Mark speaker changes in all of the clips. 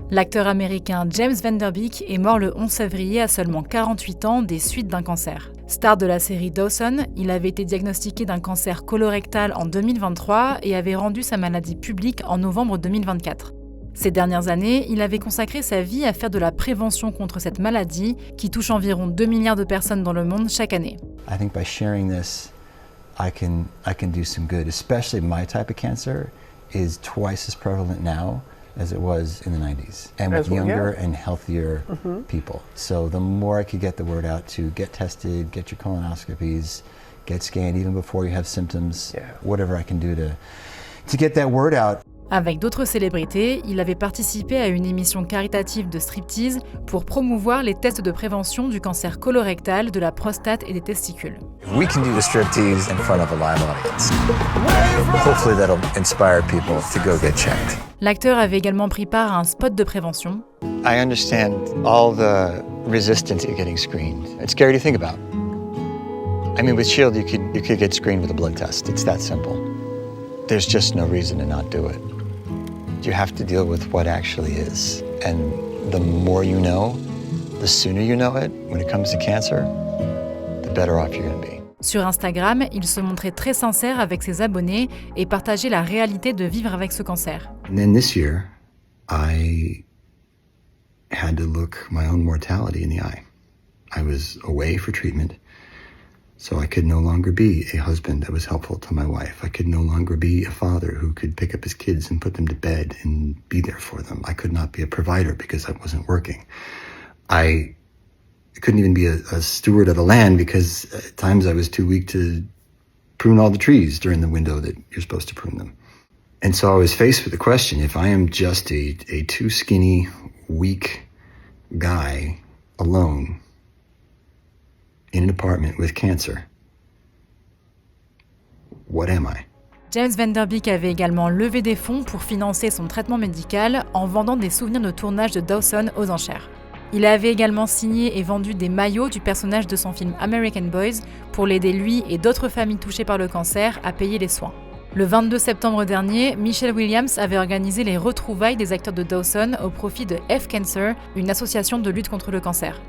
Speaker 1: L'acteur américain James Van Der Beek est mort le 11 février à seulement 48 ans des suites d'un cancer. Star de la série Dawson, il avait été diagnostiqué d'un cancer colorectal en 2023 et avait rendu sa maladie publique en novembre 2024. Ces dernières années, il avait consacré sa vie à faire de la prévention contre cette maladie qui touche environ 2 milliards de personnes dans le monde chaque année.
Speaker 2: I think by sharing this, I can do some good, especially my type of cancer is twice as prevalent now as it was in the 90s, and with younger and healthier people. So the more I could get the word out to get tested, get your colonoscopies, get scanned even before you have symptoms, whatever I can do to get that word out.
Speaker 1: Avec d'autres célébrités, il avait participé à une émission caritative de striptease pour promouvoir les tests de prévention du cancer colorectal, de la prostate et des testicules.
Speaker 3: We can do the striptease in front of a live audience. Hopefully that'll inspire people to go get checked.
Speaker 1: L'acteur avait également pris part à un spot de prévention.
Speaker 3: I understand all the resistance to getting screened. It's scary to think about. I mean, with Shield, you could get screened with a blood test. It's that simple. There's just no reason to not do it. You have to deal with what actually is. And the more you know, the sooner you know it, when it comes to cancer, the better off you're going to be.
Speaker 1: Sur Instagram, il se montrait très sincère avec ses abonnés et partageait la réalité de vivre avec ce cancer.
Speaker 2: And then this year, I had to look my own mortality in the eye. I was away for treatment, so I could no longer be a husband that was helpful to my wife. I could no longer be a father who could pick up his kids and put them to bed and be there for them. I could not be a provider because I wasn't working. I couldn't even be a steward of the land because at times I was too weak to prune all the trees during the window that you're supposed to prune them. And so I was faced with the question, if I am just a too skinny, weak guy alone in an apartment with cancer, what am I?
Speaker 1: James Van Der Beek avait également levé des fonds pour financer son traitement médical en vendant des souvenirs de tournage de Dawson aux enchères. Il avait également signé et vendu des maillots du personnage de son film American Boys pour l'aider lui et d'autres familles touchées par le cancer à payer les soins. Le 22 septembre dernier, Michelle Williams avait organisé les retrouvailles des acteurs de Dawson au profit de F-Cancer, une association de lutte contre le cancer.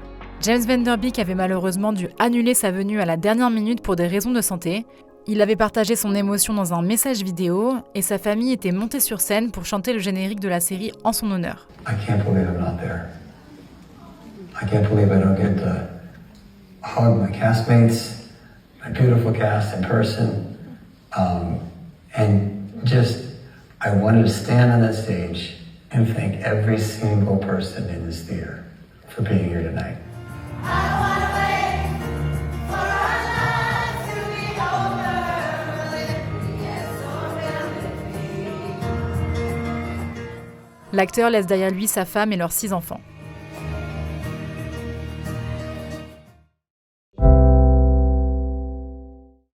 Speaker 1: James Van Der Beek avait malheureusement dû annuler sa venue à la dernière minute pour des raisons de santé. Il avait partagé son émotion dans un message vidéo et sa famille était montée sur scène pour chanter le générique de la série en son honneur.
Speaker 4: I can't believe I'm not there. I can't believe I don't get to hug my castmates, my beautiful cast in person, and just I wanted to stand on that stage and thank every single person in this theater for being here tonight.
Speaker 1: L'acteur laisse derrière lui sa femme et leurs 6 enfants.